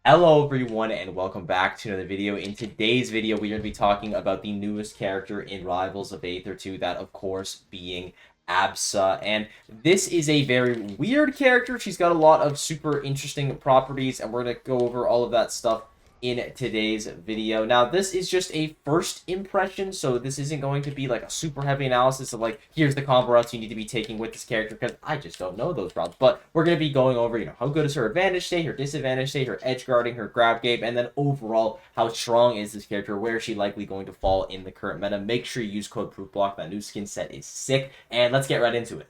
Hello everyone and welcome back to another video. In today's video, we're going to be talking about the newest character in Rivals of Aether 2, that of course being Absa. And this is a very weird character. She's got a lot of super interesting properties, and we're going to go over all of that stuff in today's video. Now, this is just a first impression, so this isn't going to be like a super heavy analysis of like, here's the combo routes you need to be taking with this character, because I just don't know those routes. But we're going to be going over, how good is her advantage state, her disadvantage state, her edge guarding, her grab game, and then overall, how strong is this character, where is she likely going to fall in the current meta. Make sure you use code ProofBlock. That new skin set is sick, and let's get right into it.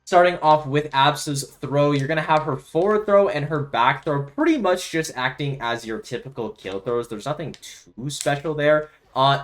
Starting off with Absa's throw, you're going to have her forward throw and her back throw pretty much just acting as your typical kill throws. There's nothing too special there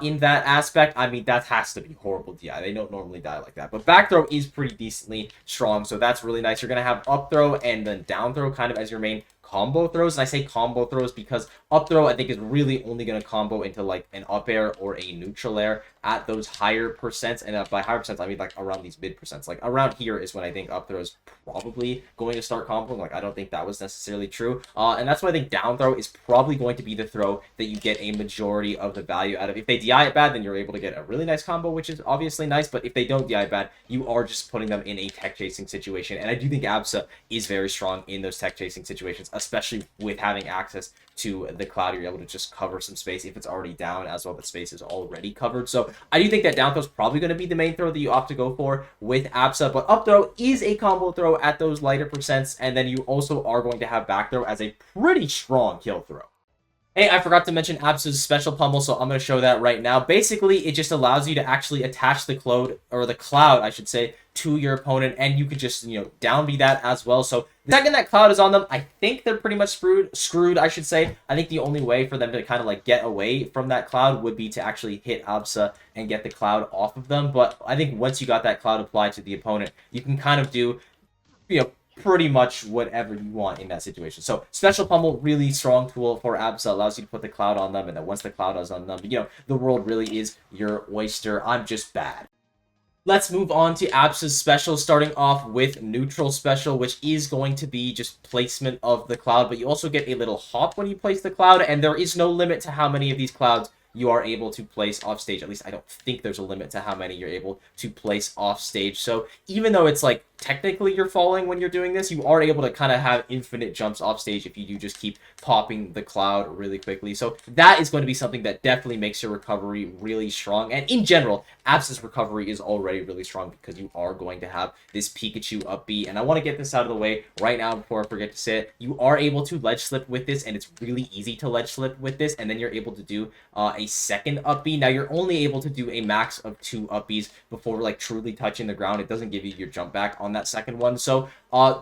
in that aspect. I mean, that has to be horrible DI. They don't normally die like that. But back throw is pretty decently strong, so that's really nice. You're going to have up throw and then down throw kind of as your main combo throws. And I say combo throws because up throw I think is really only going to combo into like an up air or a neutral air at those higher percents. And by higher percents I mean like around these mid percents. Like around here is when I think up throw is probably going to start comboing. Like I don't think that was necessarily true. And that's why I think down throw is probably going to be the throw that you get a majority of the value out of. If they DI it bad, then you're able to get a really nice combo, which is obviously nice. But if they don't DI bad, you are just putting them in a tech chasing situation. And I do think Absa is very strong in those tech chasing situations, especially with having access to the cloud. You're able to just cover some space if it's already down, as well the space is already covered. So I do think that down throw is probably going to be the main throw that you opt to go for with Absa, but up throw is a combo throw at those lighter percents, and then you also are going to have back throw as a pretty strong kill throw. Hey, I forgot to mention Absa's special pummel, so I'm going to show that right now. Basically, it just allows you to actually attach the cloud, I should say, to your opponent, and you could just, down B that as well. So the second that cloud is on them, I think they're pretty much screwed, I should say. I think the only way for them to kind of like get away from that cloud would be to actually hit Absa and get the cloud off of them. But I think once you got that cloud applied to the opponent, you can kind of do, pretty much whatever you want in that situation. So special pummel, really strong tool for Absa, allows you to put the cloud on them, and then once the cloud is on them, the world really is your oyster. I'm just bad. Let's move on to Absa's special, starting off with neutral special, which is going to be just placement of the cloud, but you also get a little hop when you place the cloud, and there is no limit to how many of these clouds you are able to place off stage. At least I don't think there's a limit to how many you're able to place off stage. So even though it's like technically you're falling when you're doing this, you are able to kind of have infinite jumps off stage if you do just keep popping the cloud really quickly. So that is going to be something that definitely makes your recovery really strong. And in general, Absa's recovery is already really strong because you are going to have this Pikachu up B. And I want to get this out of the way right now before I forget to say it. You are able to ledge slip with this, and it's really easy to ledge slip with this. And then you're able to do a second up B. Now you're only able to do a max of 2 up Bs before like truly touching the ground. It doesn't give you your jump back on that second one. So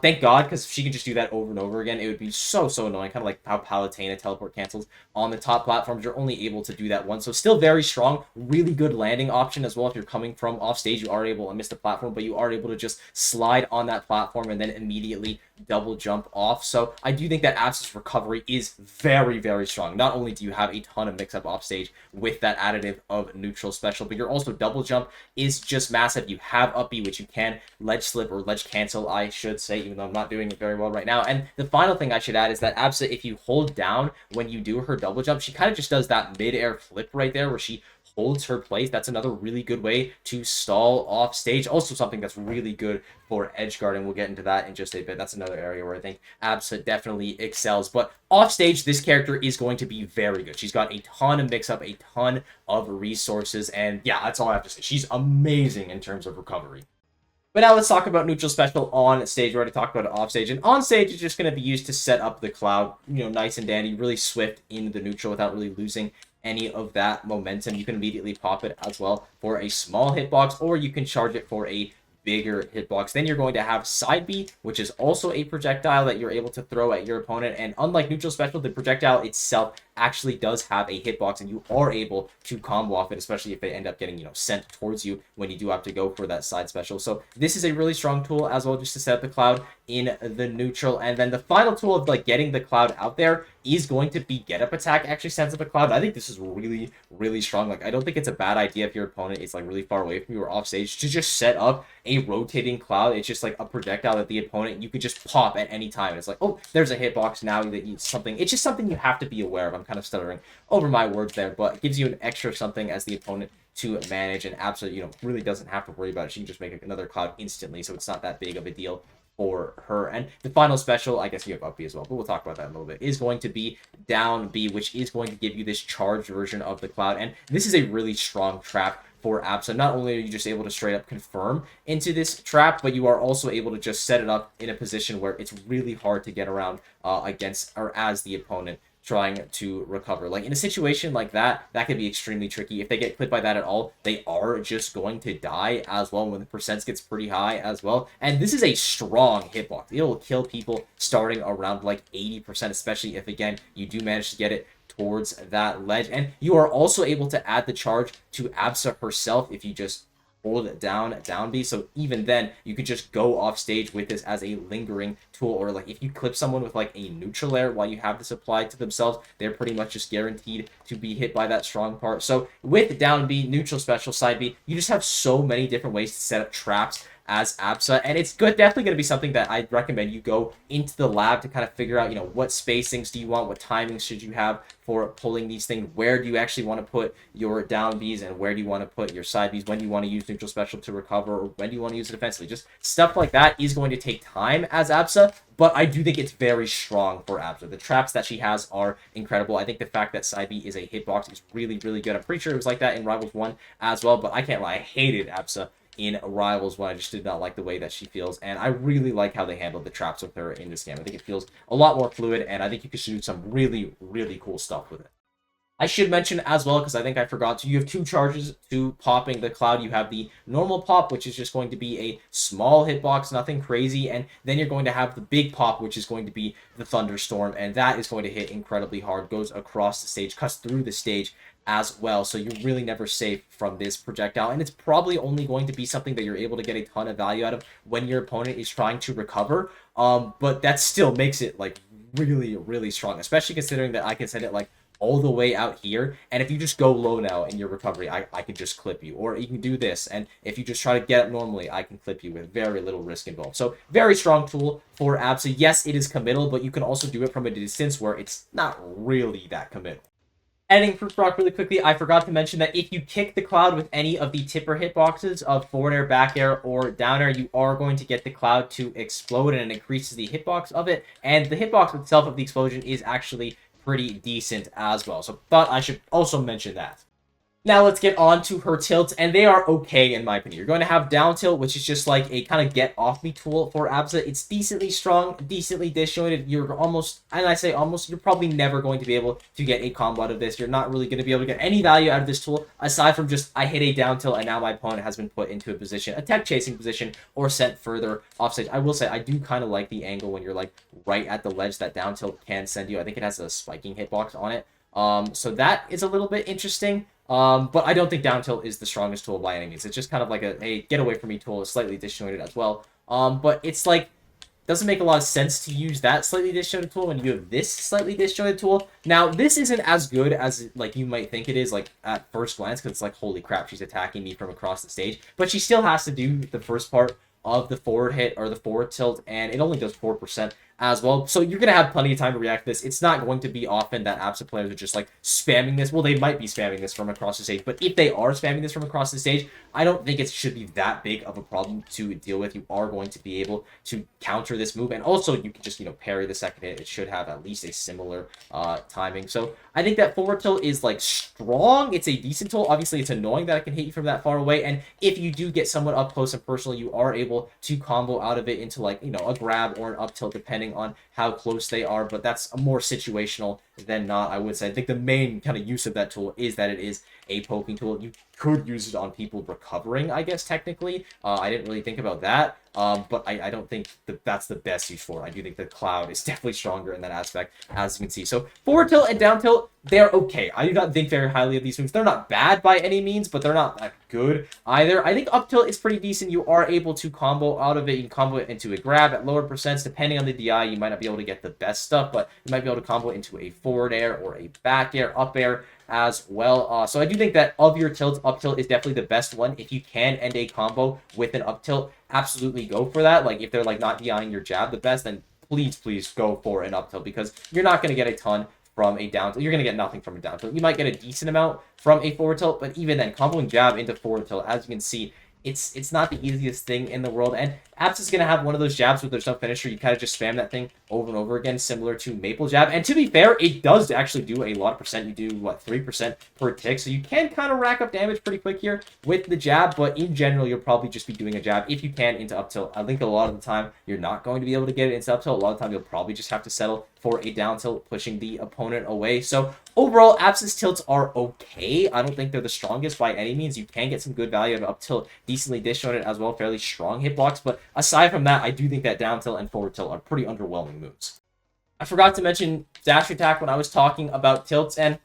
thank God, because if she can just do that over and over again, it would be so annoying. Kind of like how Palutena teleport cancels on the top platforms. You're only able to do that once. So still very strong, really good landing option as well. If you're coming from off stage, you are able to miss the platform, but you are able to just slide on that platform and then immediately double jump off. So I do think that Absa's recovery is very strong. Not only do you have a ton of mix-up off stage with that additive of neutral special, but your also double jump is just massive. You have up B, which you can ledge slip or ledge cancel, I should say, even though I'm not doing it very well right now. And the final thing I should add is that Absa, if you hold down when you do her double jump, she kind of just does that mid-air flip right there where she holds her place. That's another really good way to stall off stage. Also something that's really good for edge guarding. We'll get into that in just a bit. That's another area where I think Absa definitely excels. But off stage, this character is going to be very good. She's got a ton of mix-up, a ton of resources, and yeah, that's all I have to say. She's amazing in terms of recovery. But now let's talk about neutral special on stage. We already talked about it off stage. And on stage, it's just going to be used to set up the cloud, nice and dandy, really swift into the neutral without really losing any of that momentum. You can immediately pop it as well for a small hitbox, or you can charge it for a bigger hitbox. Then you're going to have side B, which is also a projectile that you're able to throw at your opponent. And unlike neutral special, the projectile itself actually does have a hitbox, and you are able to combo off it, especially if they end up getting, sent towards you when you do have to go for that side special. So this is a really strong tool as well, just to set up the cloud in the neutral. And then the final tool of like getting the cloud out there is going to be get up attack actually sends up a cloud. I think this is really, really strong. Like, I don't think it's a bad idea if your opponent is like really far away from you or off stage to just set up a rotating cloud. It's just like a projectile that the opponent, you could just pop at any time. It's like, oh, there's a hitbox now that needs something. It's just something you have to be aware of. I'm kind of stuttering over my words there, but it gives you an extra something as the opponent to manage, and absolutely, really doesn't have to worry about it. She can just make another cloud instantly, so it's not that big of a deal for her. And the final special, I guess you have up B as well, but we'll talk about that in a little bit, is going to be down B, which is going to give you this charged version of the cloud. And this is a really strong trap for Absa. Not only are you just able to straight up confirm into this trap, but you are also able to just set it up in a position where it's really hard to get around against or as the opponent trying to recover. Like in a situation like that, that could be extremely tricky. If they get clipped by that at all, they are just going to die as well when the percents gets pretty high as well. And this is a strong hitbox. It'll kill people starting around like 80%, especially if, again, you do manage to get it towards that ledge. And you are also able to add the charge to Absa herself if you just hold it down B. So even then, you could just go off stage with this as a lingering tool, or like if you clip someone with like a neutral air while you have this applied to themselves, they're pretty much just guaranteed to be hit by that strong part. So with down B, neutral special, side B, you just have so many different ways to set up traps as Absa, and it's definitely going to be something that I'd recommend you go into the lab to kind of figure out, what spacings do you want, what timings should you have for pulling these things, where do you actually want to put your down Bs, and where do you want to put your side Bs, when do you want to use neutral special to recover, or when do you want to use it defensively. Just stuff like that is going to take time as Absa, but I do think it's very strong for Absa. The traps that she has are incredible. I think the fact that side B is a hitbox is really, really good. I'm pretty sure it was like that in Rivals 1 as well, but I can't lie, I hated Absa in Rivals 1. I just did not like the way that she feels, and I really like how they handled the traps with her in this game. I think it feels a lot more fluid, and I think you could do some really, really cool stuff with it. I should mention as well, because I think I forgot to, you have two charges to popping the cloud. You have the normal pop, which is just going to be a small hitbox, nothing crazy, and then you're going to have the big pop, which is going to be the thunderstorm, and that is going to hit incredibly hard, goes across the stage, cuts through the stage as well. So you're really never safe from this projectile, and it's probably only going to be something that you're able to get a ton of value out of when your opponent is trying to recover. But that still makes it like really, really strong, especially considering that I can send it like all the way out here, and if you just go low now in your recovery, I can just clip you, or you can do this, and if you just try to get up normally, I can clip you with very little risk involved. So very strong tool for Absa. Yes, it is committal, but you can also do it from a distance where it's not really that committal. Editing ProofBlock really quickly, I forgot to mention that if you kick the cloud with any of the tipper hitboxes of forward air, back air, or down air, you are going to get the cloud to explode, and it increases the hitbox of it, and the hitbox itself of the explosion is actually pretty decent as well. So thought I should also mention that. Now let's get on to her tilts, and they are okay in my opinion. You're going to have down tilt, which is just like a kind of get off me tool for Absa. It's decently strong, decently disjointed. You're almost, and I say almost, you're probably never going to be able to get a combo out of this. You're not really going to be able to get any value out of this tool aside from just I hit a down tilt and now my opponent has been put into a position, a tech chasing position, or sent further offstage. I will say I do kind of like the angle when you're like right at the ledge that down tilt can send you. I think it has a spiking hitbox on it. So that is a little bit interesting. But I don't think down tilt is the strongest tool by any means. It's just kind of like a get away from me tool. It's slightly disjointed as well. But it's like, doesn't make a lot of sense to use that slightly disjointed tool when you have this slightly disjointed tool. Now, this isn't as good as like you might think it is, like at first glance, because it's like, holy crap, she's attacking me from across the stage. But she still has to do the first part of the forward hit or the forward tilt, and it only does 4% as well. So you're going to have plenty of time to react to this. It's not going to be often that Absa players are just like spamming this. Well, they might be spamming this from across the stage, but if they are spamming this from across the stage, I don't think it should be that big of a problem to deal with. You are going to be able to counter this move, and also you can just, parry the second hit. It should have at least a similar timing. So I think that forward tilt is like strong. It's a decent tool. Obviously, it's annoying that it can hit you from that far away, and if you do get someone up close and personal, you are able to combo out of it into like, a grab or an up tilt depending on how close they are, but that's more situational than not, I would say. I think the main kind of use of that tool is that it is a poking tool. You could use it on people recovering, I guess, technically. I didn't really think about that. but I don't think that that's the best use for it. I do think the cloud is definitely stronger in that aspect, as you can see. So forward tilt and down tilt, they're okay. I do not think very highly of these moves. They're not bad by any means, but they're not that good either. I think up tilt is pretty decent. You are able to combo out of it. You can combo it into a grab at lower percents. Depending on the DI, you might not be able to get the best stuff, but you might be able to combo it into a forward air or a back air, up air as well. So I do think that of your tilts, up tilt is definitely the best one. If you can end a combo with an up tilt, absolutely go for that. Like if they're like not DIing your jab the best, then please go for an up tilt, because you're not going to get a ton from a down tilt. You're going to get nothing from a down tilt. You might get a decent amount from a forward tilt, but even then, comboing jab into forward tilt, as you can see, it's not the easiest thing in the world. And Absa is going to have one of those jabs where there's no finisher. You kind of just spam that thing over and over again, similar to Maple Jab. And to be fair, it does actually do a lot of percent. You do, what, 3% per tick. So you can kind of rack up damage pretty quick here with the jab. But in general, you'll probably just be doing a jab if you can into up tilt. I think a lot of the time, you're not going to be able to get it into up tilt. A lot of the time, you'll probably just have to settle for a down tilt, pushing the opponent away. So overall, Absa's tilts are okay. I don't think they're the strongest by any means. You can get some good value out of up tilt, decently dish on it as well, fairly strong hitbox. But aside from that, I do think that down tilt and forward tilt are pretty underwhelming moves. I forgot to mention dash attack when I was talking about tilts, and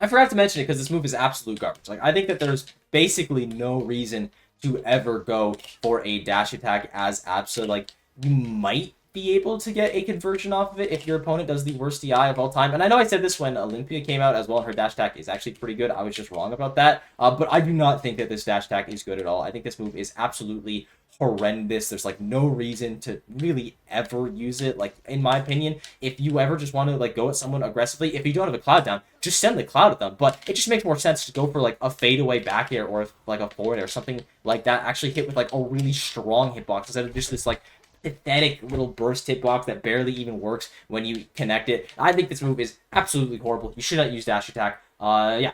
I forgot to mention it because this move is absolute garbage. Like, I think that there's basically no reason to ever go for a dash attack as Absa. Like, you might be able to get a conversion off of it if your opponent does the worst DI of all time. And I know I said this when Olympia came out as well. Her dash attack is actually pretty good. I was just wrong about that. But I do not think that this dash attack is good at all. I think this move is absolutely horrendous. There's like no reason to really ever use it. Like, in my opinion, if you ever just want to like go at someone aggressively, if you don't have a cloud down, just send the cloud at them. But it just makes more sense to go for like a fadeaway back air or like a forward air or something like that. Actually hit with like a really strong hitbox instead of just this like pathetic little burst hitbox that barely even works when you connect it. I think this move is absolutely horrible. You should not use dash attack. Yeah.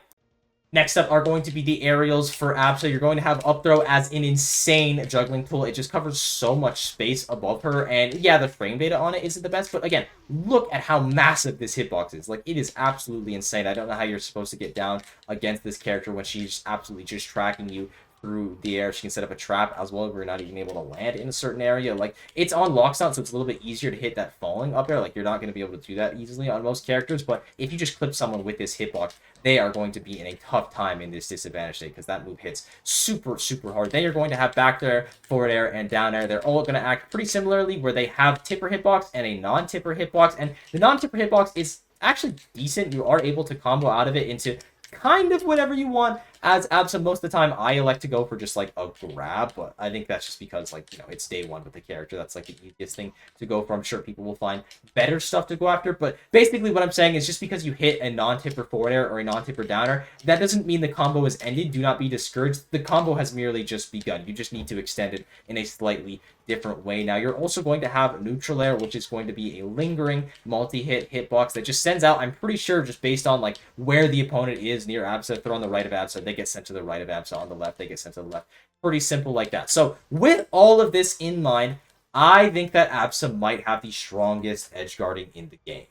Next up are going to be the aerials for Absa. You're going to have up throw as an insane juggling tool. It just covers so much space above her. And yeah, the frame data on it isn't the best. But again, look at how massive this hitbox is. Like, it is absolutely insane. I don't know how you're supposed to get down against this character when she's absolutely just tracking you through the air. She can set up a trap as well if you're not even able to land in a certain area. Like, it's on lockdown, so it's a little bit easier to hit that falling up there. Like, you're not going to be able to do that easily on most characters, but if you just clip someone with this hitbox, they are going to be in a tough time in this disadvantage state because that move hits super hard. Then you're going to have back air, forward air, and down air. They're all going to act pretty similarly, where they have tipper hitbox and a non-tipper hitbox, and the non-tipper hitbox is actually decent. You are able to combo out of it into kind of whatever you want. As Absa, most of the time, I elect to go for just, like, a grab, but I think that's just because, like, you know, it's day one with the character. That's, like, the easiest thing to go for. I'm sure people will find better stuff to go after, but basically what I'm saying is just because you hit a non-tipper forward air or a non-tipper down air, that doesn't mean the combo is ended. Do not be discouraged. The combo has merely just begun. You just need to extend it in a slightly different way. Now, you're also going to have neutral air, which is going to be a lingering multi-hit hitbox that just sends out, I'm pretty sure, just based on, like, where the opponent is near Absa. If they're on the right of Absa, they get sent to the right of Absa. On the left, they get sent to the left. Pretty simple like that. So with all of this in mind, I think that Absa might have the strongest edge guarding in the game.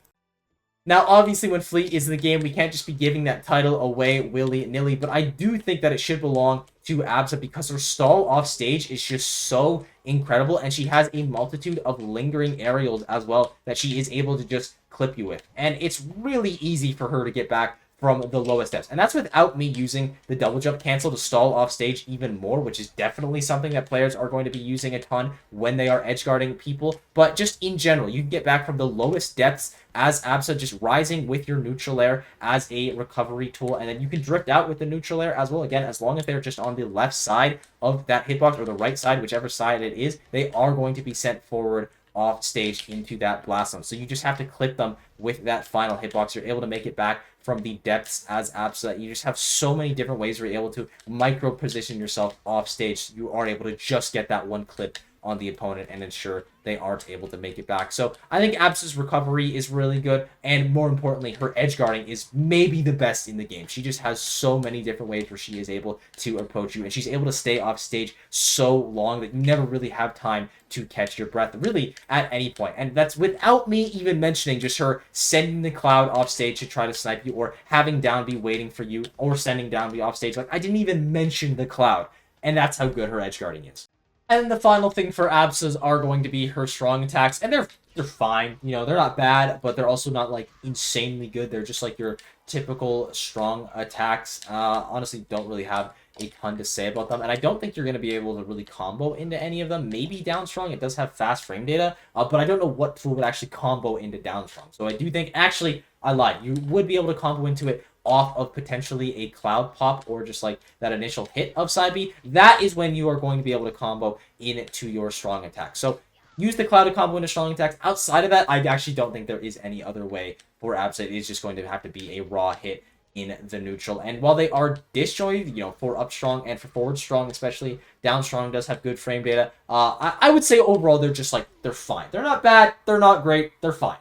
Now, obviously, when Fleet is in the game, we can't just be giving that title away willy-nilly, but I do think that it should belong to Absa because her stall off stage is just so incredible, and she has a multitude of lingering aerials as well that she is able to just clip you with. And it's really easy for her to get back from the lowest steps. And that's without me using the double jump cancel to stall off stage even more, which is definitely something that players are going to be using a ton when they are edge guarding people. But just in general, you can get back from the lowest depths as Absa, just rising with your neutral air as a recovery tool. And then you can drift out with the neutral air as well. Again, as long as they're just on the left side of that hitbox or the right side, whichever side it is, they are going to be sent forward off stage into that blast zone. So you just have to clip them with that final hitbox. You're able to make it back from the depths as Absa. You just have so many different ways where you're able to micro position yourself off stage. You are able to just get that one clip on the opponent and ensure they aren't able to make it back. So I think Absa's recovery is really good, and more importantly, her edge guarding is maybe the best in the game. She just has so many different ways where she is able to approach you, and she's able to stay off stage so long that you never really have time to catch your breath, really, at any point. And that's without me even mentioning just her sending the cloud off stage to try to snipe you, or having down be waiting for you, or sending down be off stage. Like, I didn't even mention the cloud, and that's how good her edge guarding is. And the final thing for Absas are going to be her strong attacks, and they're fine. You know, they're not bad, but they're also not like insanely good. They're just like your typical strong attacks. Honestly, don't really have a ton to say about them, and I don't think you're going to be able to really combo into any of them. Maybe down strong, it does have fast frame data, but I don't know what tool would actually combo into down strong. So I do think, actually, I lied. You would be able to combo into it off of potentially a cloud pop or just like that initial hit of side B. That is when you are going to be able to combo into your strong attack. So use the cloud to combo into strong attacks. Outside of that, I actually don't think there is any other way for Absa. It is just going to have to be a raw hit in the neutral. And while they are disjointed, you know, for up strong and for forward strong, especially, down strong does have good frame data. I would say overall they're just like, they're fine. They're not bad, they're not great, they're fine.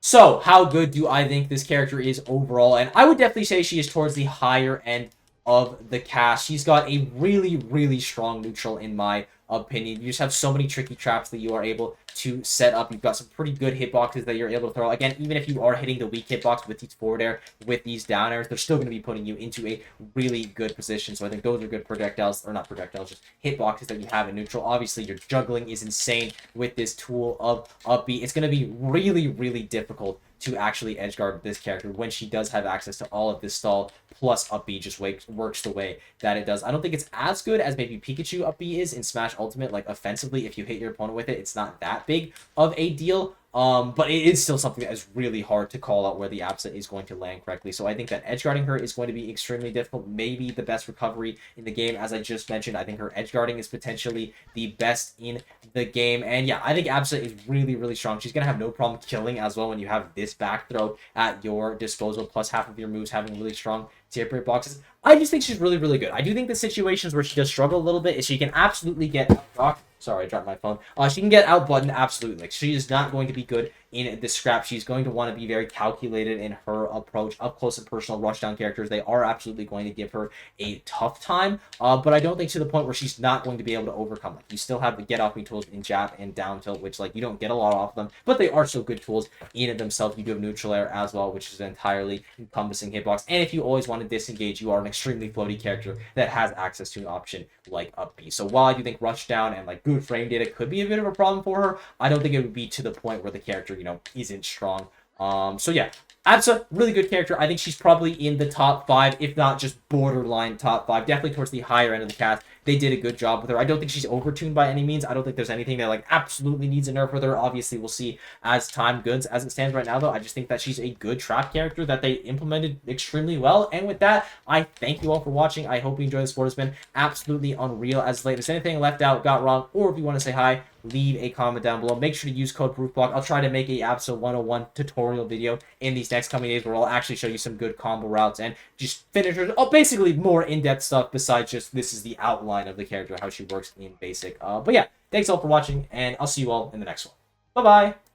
So, how good do I think this character is overall? And I would definitely say she is towards the higher end of the cast. She's got a really, really strong neutral in my opinion. You just have so many tricky traps that you are able to set up. You've got some pretty good hitboxes that you're able to throw. Again, even if you are hitting the weak hitbox with these forward air, with these down airs, they're still going to be putting you into a really good position. So I think those are good projectiles, or not projectiles, just hitboxes that you have in neutral. Obviously, your juggling is insane with this tool of up B. It's going to be really, really difficult to actually edge guard this character when she does have access to all of this stall, plus up B just works the way that it does. I don't think it's as good as maybe Pikachu up B is in Smash Ultimate. Like, offensively, if you hit your opponent with it, it's not that big of a deal. But it is still something that is really hard to call out where the Absa is going to land correctly. So I think that edge guarding her is going to be extremely difficult. Maybe the best recovery in the game, as I just mentioned. I think her edge guarding is potentially the best in the game. And yeah, I think Absa is really, really strong. She's going to have no problem killing as well when you have this back throw at your disposal, plus half of your moves having really strong tip rate boxes. I just think she's really, really good. I do think the situations where she does struggle a little bit is she can absolutely get rocked. Sorry, I dropped my phone. She can get out-buttoned, absolutely. Like, she is not going to be good in the scrap. She's going to want to be very calculated in her approach. Up close and personal rushdown characters, they are absolutely going to give her a tough time, but I don't think to the point where she's not going to be able to overcome. Like, you still have the get-off me tools in jab and down tilt, which, like, you don't get a lot off them, but they are still good tools in it themselves. You do have neutral air as well, which is an entirely encompassing hitbox, and if you always want to disengage, you are an extremely floaty character that has access to an option like up B. So while I do think rushdown and, like, good frame data could be a bit of a problem for her, I don't think it would be to the point where the character, you know, isn't strong. So yeah, Absa, really good character. I think she's probably in the top 5, if not just borderline top 5. Definitely towards the higher end of the cast. They did a good job with her. I don't think she's overtuned by any means. I don't think there's anything that, like, absolutely needs a nerf with her. Obviously, we'll see as time goes. As it stands right now, though, I just think that she's a good trap character that they implemented extremely well. And with that, I thank you all for watching. I hope you enjoyed this sport. It's been absolutely unreal as of late. If there's anything left out, got wrong, or if you want to say hi, leave a comment down below. Make sure to use code ProofBlock. I'll try to make a Absa 101 tutorial video in these next coming days where I'll actually show you some good combo routes and just finishers. Oh, basically more in-depth stuff besides just this is the outline of the character, how she works in basic. But yeah, thanks all for watching, and I'll see you all in the next one. Bye-bye!